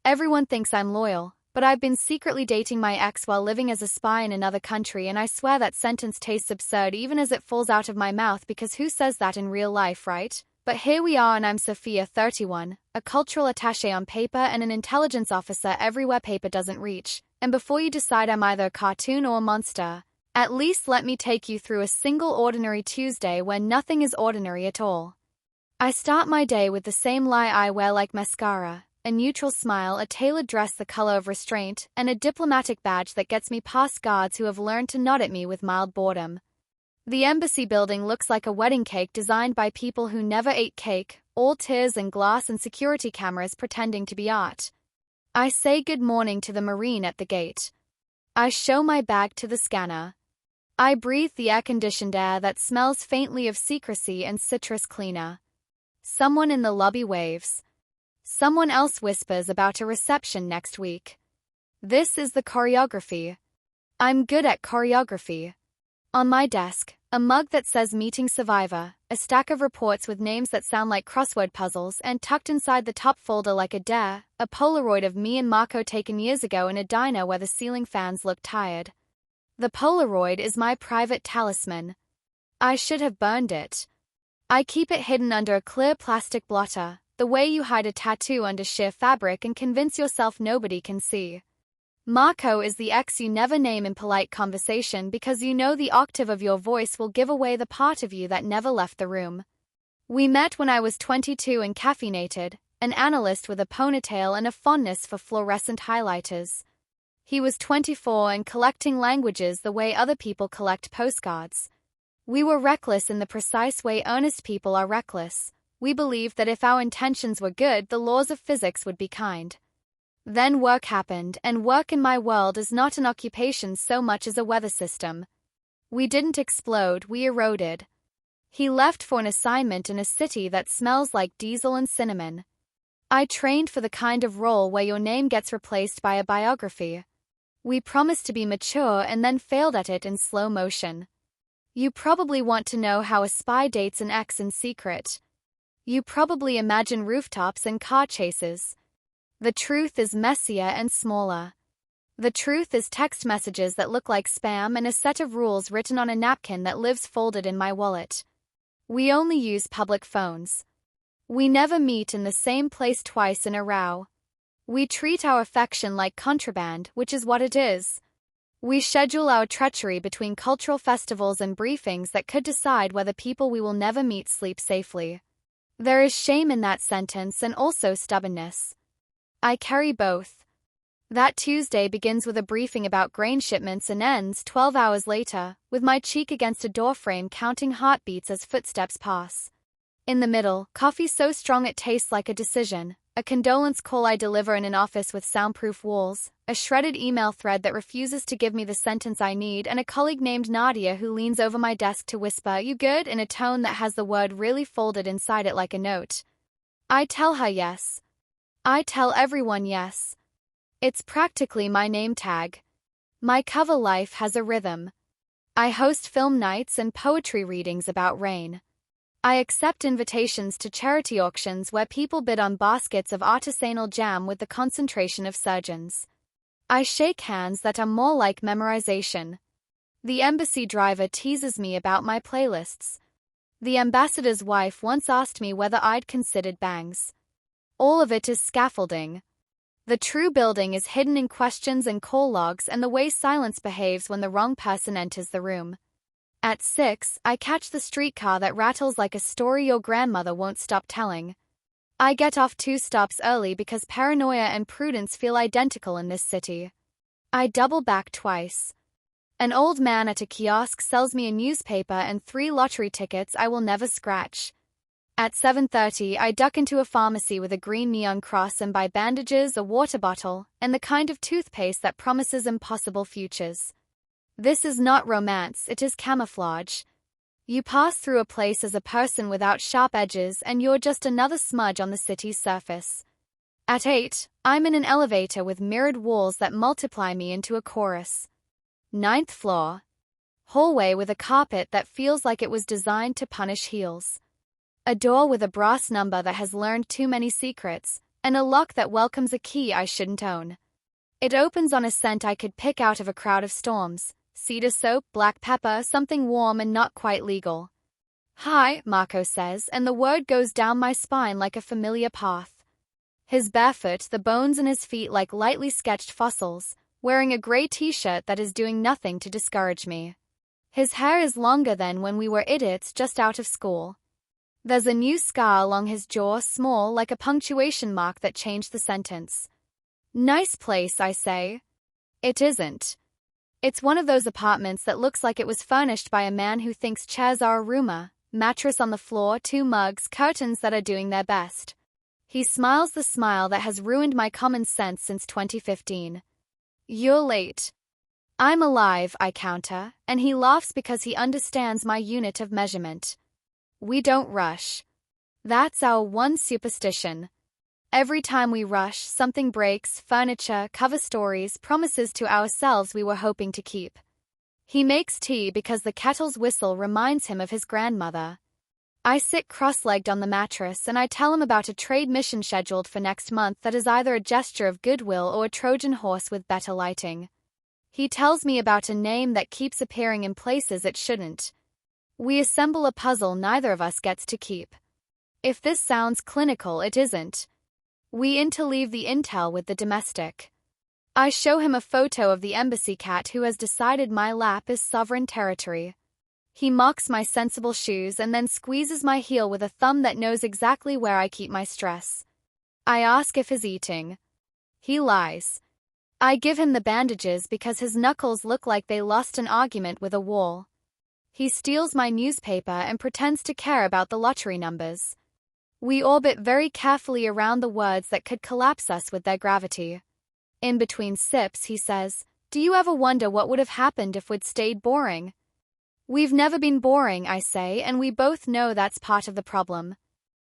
Everyone thinks I'm loyal, but I've been secretly dating my ex while living as a spy in another country, and I swear that sentence tastes absurd even as it falls out of my mouth, because who says that in real life, right? But here we are, and I'm Sophia, 31, a cultural attaché on paper and an intelligence officer everywhere paper doesn't reach. And before you decide I'm either a cartoon or a monster, at least let me take you through a single ordinary Tuesday where nothing is ordinary at all. I start my day with the same lie I wear, like mascara, a neutral smile, a tailored dress the color of restraint, and a diplomatic badge that gets me past guards who have learned to nod at me with mild boredom. The embassy building looks like a wedding cake designed by people who never ate cake, all tears and glass and security cameras pretending to be art. I say good morning to the Marine at the gate. I show my bag to the scanner. I breathe the air-conditioned air that smells faintly of secrecy and citrus cleaner. Someone in the lobby waves. Someone else whispers about a reception next week. This is the choreography. I'm good at choreography. On my desk, a mug that says Meeting Survivor, a stack of reports with names that sound like crossword puzzles, and tucked inside the top folder like a dare, a Polaroid of me and Marco taken years ago in a diner where the ceiling fans looked tired. The Polaroid is my private talisman. I should have burned it. I keep it hidden under a clear plastic blotter, the way you hide a tattoo under sheer fabric and convince yourself nobody can see. Marco is the ex you never name in polite conversation because you know the octave of your voice will give away the part of you that never left the room. We met when I was 22 and caffeinated, an analyst with a ponytail and a fondness for fluorescent highlighters. He was 24 and collecting languages the way other people collect postcards. We were reckless in the precise way earnest people are reckless. We believed that if our intentions were good, the laws of physics would be kind. Then work happened, and work in my world is not an occupation so much as a weather system. We didn't explode, we eroded. He left for an assignment in a city that smells like diesel and cinnamon. I trained for the kind of role where your name gets replaced by a biography. We promised to be mature and then failed at it in slow motion. You probably want to know how a spy dates an ex in secret. You probably imagine rooftops and car chases. The truth is messier and smaller. The truth is text messages that look like spam and a set of rules written on a napkin that lives folded in my wallet. We only use public phones. We never meet in the same place twice in a row. We treat our affection like contraband, which is what it is. We schedule our treachery between cultural festivals and briefings that could decide whether people we will never meet sleep safely. There is shame in that sentence and also stubbornness. I carry both. That Tuesday begins with a briefing about grain shipments and ends 12 hours later, with my cheek against a doorframe counting heartbeats as footsteps pass. In the middle, coffee so strong it tastes like a decision, a condolence call I deliver in an office with soundproof walls, a shredded email thread that refuses to give me the sentence I need, and a colleague named Nadia who leans over my desk to whisper, "You good?" in a tone that has the word really folded inside it like a note. I tell her yes. I tell everyone yes. It's practically my name tag. My cover life has a rhythm. I host film nights and poetry readings about rain. I accept invitations to charity auctions where people bid on baskets of artisanal jam with the concentration of surgeons. I shake hands that are more like memorization. The embassy driver teases me about my playlists. The ambassador's wife once asked me whether I'd considered bangs. All of it is scaffolding. The true building is hidden in questions and call logs and the way silence behaves when the wrong person enters the room. At 6, I catch the streetcar that rattles like a story your grandmother won't stop telling. I get off 2 stops early because paranoia and prudence feel identical in this city. I double back twice. An old man at a kiosk sells me a newspaper and 3 lottery tickets I will never scratch. At 7:30, I duck into a pharmacy with a green neon cross and buy bandages, a water bottle, and the kind of toothpaste that promises impossible futures. This is not romance, it is camouflage. You pass through a place as a person without sharp edges and you're just another smudge on the city's surface. At 8, I'm in an elevator with mirrored walls that multiply me into a chorus. 9th floor. Hallway with a carpet that feels like it was designed to punish heels. A door with a brass number that has learned too many secrets, and a lock that welcomes a key I shouldn't own. It opens on a scent I could pick out of a crowd of storms: cedar soap, black pepper, something warm and not quite legal. "Hi," Marco says, and the word goes down my spine like a familiar path. He's barefoot, the bones in his feet like lightly sketched fossils, wearing a gray t-shirt that is doing nothing to discourage me. His hair is longer than when we were idiots just out of school. There's a new scar along his jaw, small, like a punctuation mark that changed the sentence. "Nice place," I say. It isn't. It's one of those apartments that looks like it was furnished by a man who thinks chairs are a rumor: mattress on the floor, 2 mugs, curtains that are doing their best. He smiles the smile that has ruined my common sense since 2015. "You're late." "I'm alive," I counter, and he laughs because he understands my unit of measurement. We don't rush. That's our one superstition. Every time we rush, something breaks: furniture, cover stories, promises to ourselves we were hoping to keep. He makes tea because the kettle's whistle reminds him of his grandmother. I sit cross-legged on the mattress and I tell him about a trade mission scheduled for next month that is either a gesture of goodwill or a Trojan horse with better lighting. He tells me about a name that keeps appearing in places it shouldn't. We assemble a puzzle neither of us gets to keep. If this sounds clinical, it isn't. We interleave the intel with the domestic. I show him a photo of the embassy cat who has decided my lap is sovereign territory. He mocks my sensible shoes and then squeezes my heel with a thumb that knows exactly where I keep my stress. I ask if he's eating. He lies. I give him the bandages because his knuckles look like they lost an argument with a wall. He steals my newspaper and pretends to care about the lottery numbers. We orbit very carefully around the words that could collapse us with their gravity. In between sips, he says, "Do you ever wonder what would have happened if we'd stayed boring?" We've never been boring, I say, and we both know that's part of the problem.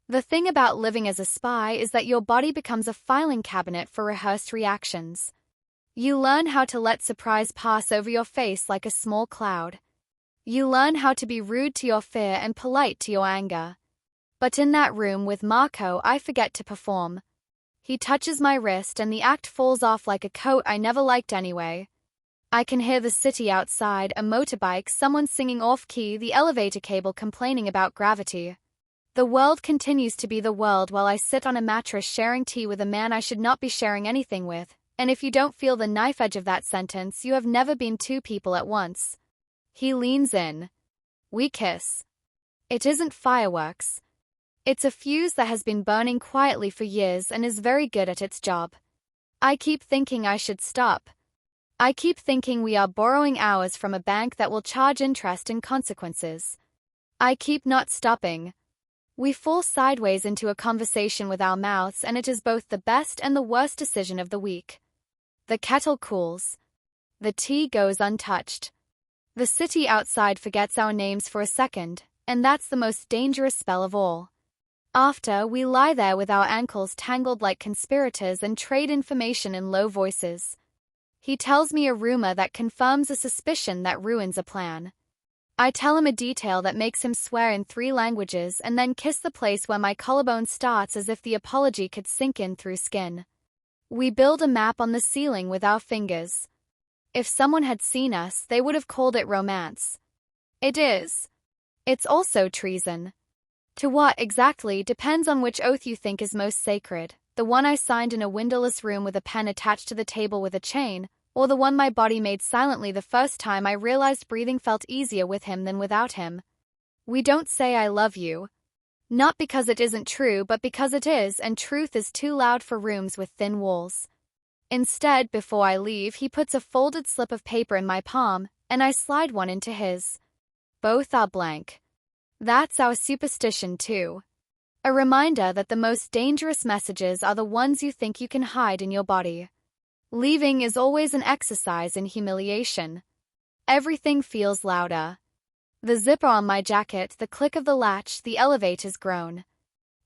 The thing about living as a spy is that your body becomes a filing cabinet for rehearsed reactions. You learn how to let surprise pass over your face like a small cloud. You learn how to be rude to your fear and polite to your anger. But in that room with Marco, I forget to perform. He touches my wrist and the act falls off like a coat I never liked anyway. I can hear the city outside, a motorbike, someone singing off-key, the elevator cable complaining about gravity. The world continues to be the world while I sit on a mattress sharing tea with a man I should not be sharing anything with, and if you don't feel the knife edge of that sentence, you have never been 2 people at once. He leans in. We kiss. It isn't fireworks. It's a fuse that has been burning quietly for years and is very good at its job. I keep thinking I should stop. I keep thinking we are borrowing hours from a bank that will charge interest and consequences. I keep not stopping. We fall sideways into a conversation with our mouths, and it is both the best and the worst decision of the week. The kettle cools. The tea goes untouched. The city outside forgets our names for a second, and that's the most dangerous spell of all. After, we lie there with our ankles tangled like conspirators and trade information in low voices. He tells me a rumor that confirms a suspicion that ruins a plan. I tell him a detail that makes him swear in 3 languages and then kiss the place where my collarbone starts as if the apology could sink in through skin. We build a map on the ceiling with our fingers. If someone had seen us, they would have called it romance. It is. It's also treason. To what exactly depends on which oath you think is most sacred, the one I signed in a windowless room with a pen attached to the table with a chain, or the one my body made silently the first time I realized breathing felt easier with him than without him. We don't say "I love you." Not because it isn't true, but because it is, and truth is too loud for rooms with thin walls. Instead, before I leave, he puts a folded slip of paper in my palm, and I slide one into his. Both are blank. That's our superstition too. A reminder that the most dangerous messages are the ones you think you can hide in your body. Leaving is always an exercise in humiliation. Everything feels louder. The zipper on my jacket, the click of the latch, the elevator's groan.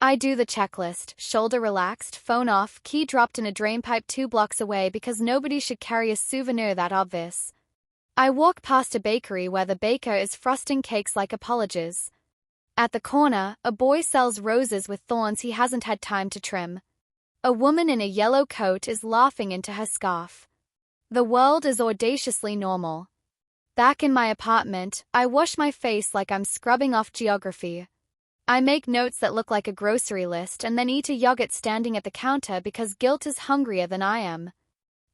I do the checklist: shoulder relaxed, phone off, key dropped in a drainpipe 2 blocks away because nobody should carry a souvenir that obvious. I walk past a bakery where the baker is frosting cakes like apologies. At the corner, a boy sells roses with thorns he hasn't had time to trim. A woman in a yellow coat is laughing into her scarf. The world is audaciously normal. Back in my apartment, I wash my face like I'm scrubbing off geography. I make notes that look like a grocery list and then eat a yogurt standing at the counter because guilt is hungrier than I am.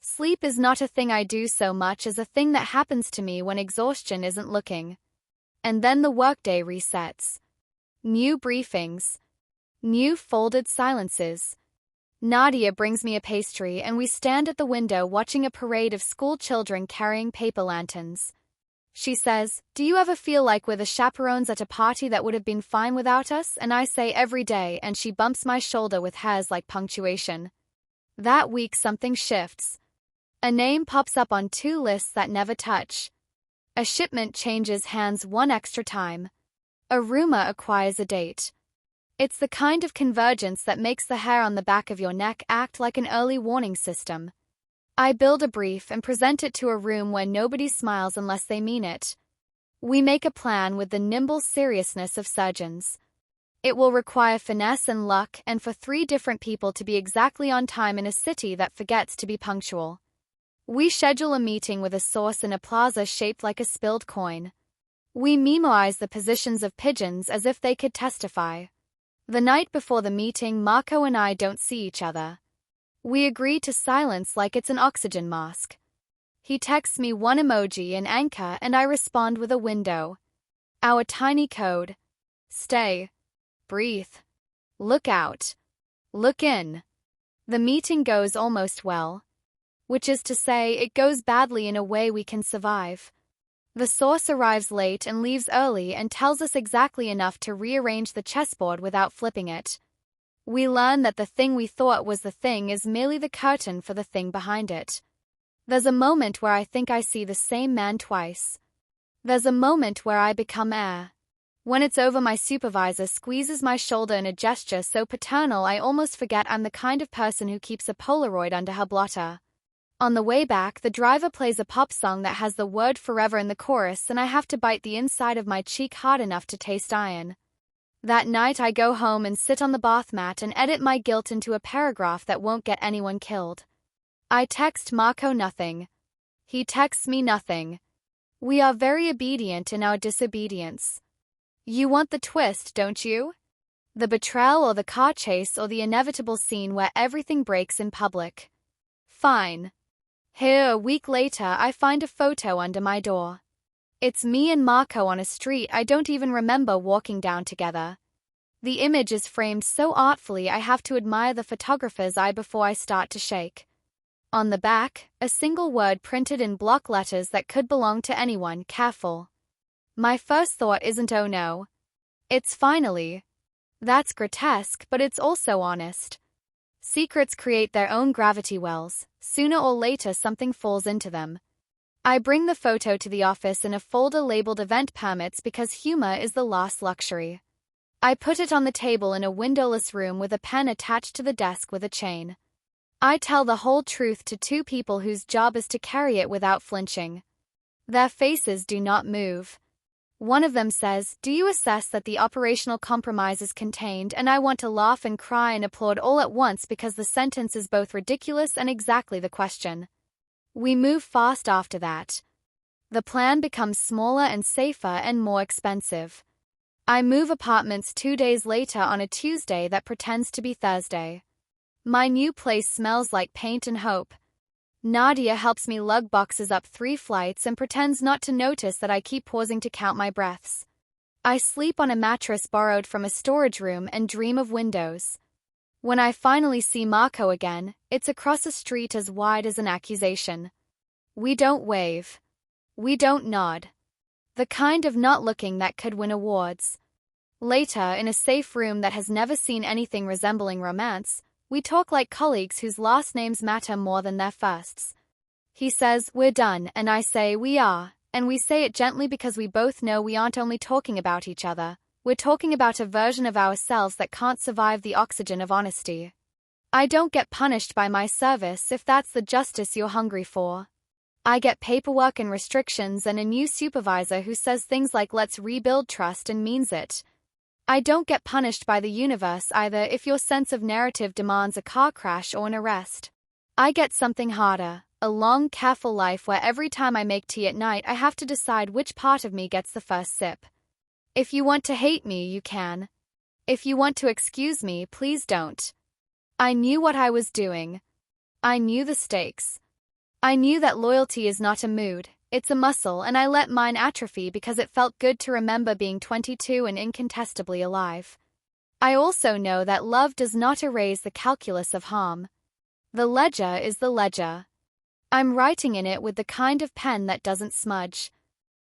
Sleep is not a thing I do so much as a thing that happens to me when exhaustion isn't looking. And then the workday resets. New briefings. New folded silences. Nadia brings me a pastry and we stand at the window watching a parade of school children carrying paper lanterns. She says, "Do you ever feel like we're the chaperones at a party that would have been fine without us?" And I say, "Every day," and she bumps my shoulder with hers like punctuation. That week something shifts. A name pops up on 2 lists that never touch. A shipment changes hands 1 extra time. A rumor acquires a date. It's the kind of convergence that makes the hair on the back of your neck act like an early warning system. I build a brief and present it to a room where nobody smiles unless they mean it. We make a plan with the nimble seriousness of surgeons. It will require finesse and luck and for 3 different people to be exactly on time in a city that forgets to be punctual. We schedule a meeting with a source in a plaza shaped like a spilled coin. We memorize the positions of pigeons as if they could testify. The night before the meeting, Marco and I don't see each other. We agree to silence like it's an oxygen mask. He texts me 1 emoji in anchor and I respond with a window. Our tiny code. Stay. Breathe. Look out. Look in. The meeting goes almost well. Which is to say, it goes badly in a way we can survive. The source arrives late and leaves early and tells us exactly enough to rearrange the chessboard without flipping it. We learn that the thing we thought was the thing is merely the curtain for the thing behind it. There's a moment where I think I see the same man twice. There's a moment where I become air. When it's over, my supervisor squeezes my shoulder in a gesture so paternal I almost forget I'm the kind of person who keeps a Polaroid under her blotter. On the way back, the driver plays a pop song that has the word forever in the chorus and I have to bite the inside of my cheek hard enough to taste iron. That night I go home and sit on the bath mat and edit my guilt into a paragraph that won't get anyone killed. I text Marco nothing. He texts me nothing. We are very obedient in our disobedience. You want the twist, don't you? The betrayal or the car chase or the inevitable scene where everything breaks in public. Fine. Here, a week later, I find a photo under my door. It's me and Marco on a street I don't even remember walking down together. The image is framed so artfully I have to admire the photographer's eye before I start to shake. On the back, a single word printed in block letters that could belong to anyone, careful. My first thought isn't oh no. It's finally. That's grotesque, but it's also honest. Secrets create their own gravity wells. Sooner or later something falls into them. I bring the photo to the office in a folder labeled event permits because humor is the last luxury. I put it on the table in a windowless room with a pen attached to the desk with a chain. I tell the whole truth to 2 people whose job is to carry it without flinching. Their faces do not move. One of them says, "Do you assess that the operational compromise is contained?" And I want to laugh and cry and applaud all at once because the sentence is both ridiculous and exactly the question. We move fast after that. The plan becomes smaller and safer and more expensive. I move apartments 2 days later on a Tuesday that pretends to be Thursday. My new place smells like paint and hope. Nadia helps me lug boxes up 3 flights and pretends not to notice that I keep pausing to count my breaths. I sleep on a mattress borrowed from a storage room and dream of windows. When I finally see Marco again, it's across a street as wide as an accusation. We don't wave. We don't nod. The kind of not looking that could win awards. Later, in a safe room that has never seen anything resembling romance, we talk like colleagues whose last names matter more than their firsts. He says, "We're done," and I say, "We are," and we say it gently because we both know we aren't only talking about each other, we're talking about a version of ourselves that can't survive the oxygen of honesty. I don't get punished by my service if that's the justice you're hungry for. I get paperwork and restrictions and a new supervisor who says things like "let's rebuild trust" and means it. I don't get punished by the universe either if your sense of narrative demands a car crash or an arrest. I get something harder, a long, careful life where every time I make tea at night I have to decide which part of me gets the first sip. If you want to hate me, you can. If you want to excuse me, please don't. I knew what I was doing. I knew the stakes. I knew that loyalty is not a mood, it's a muscle, and I let mine atrophy because it felt good to remember being 22 and incontestably alive. I also know that love does not erase the calculus of harm. The ledger is the ledger. I'm writing in it with the kind of pen that doesn't smudge.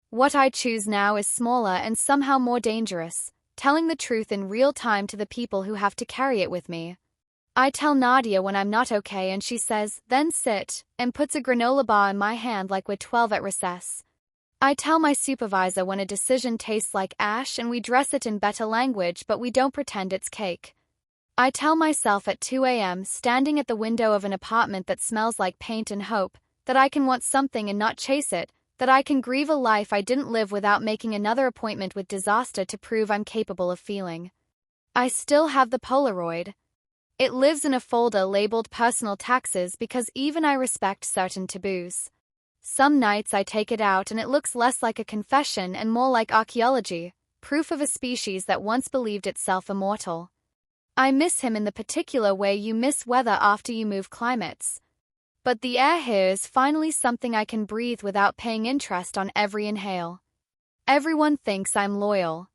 What I choose now is smaller and somehow more dangerous, telling the truth in real time to the people who have to carry it with me. I tell Nadia when I'm not okay and she says, "Then sit," and puts a granola bar in my hand like we're 12 at recess. I tell my supervisor when a decision tastes like ash and we dress it in better language but we don't pretend it's cake. I tell myself at 2 a.m. standing at the window of an apartment that smells like paint and hope, that I can want something and not chase it, that I can grieve a life I didn't live without making another appointment with disaster to prove I'm capable of feeling. I still have the Polaroid. It lives in a folder labeled personal taxes because even I respect certain taboos. Some nights I take it out and it looks less like a confession and more like archaeology, proof of a species that once believed itself immortal. I miss him in the particular way you miss weather after you move climates. But the air here is finally something I can breathe without paying interest on every inhale. Everyone thinks I'm loyal.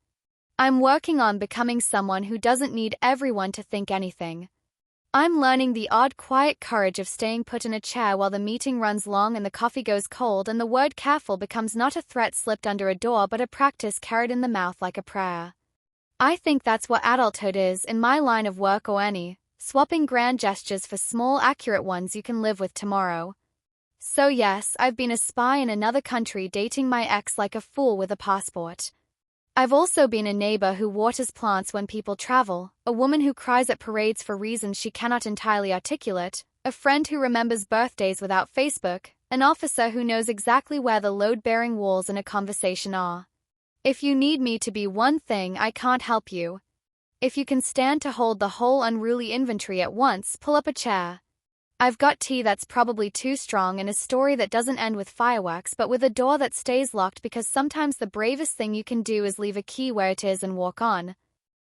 I'm working on becoming someone who doesn't need everyone to think anything. I'm learning the odd quiet courage of staying put in a chair while the meeting runs long and the coffee goes cold and the word careful becomes not a threat slipped under a door but a practice carried in the mouth like a prayer. I think that's what adulthood is in my line of work or any, swapping grand gestures for small accurate ones you can live with tomorrow. So yes, I've been a spy in another country dating my ex like a fool with a passport. I've also been a neighbor who waters plants when people travel, a woman who cries at parades for reasons she cannot entirely articulate, a friend who remembers birthdays without Facebook, an officer who knows exactly where the load-bearing walls in a conversation are. If you need me to be one thing, I can't help you. If you can stand to hold the whole unruly inventory at once, pull up a chair. I've got tea that's probably too strong and a story that doesn't end with fireworks but with a door that stays locked because sometimes the bravest thing you can do is leave a key where it is and walk on.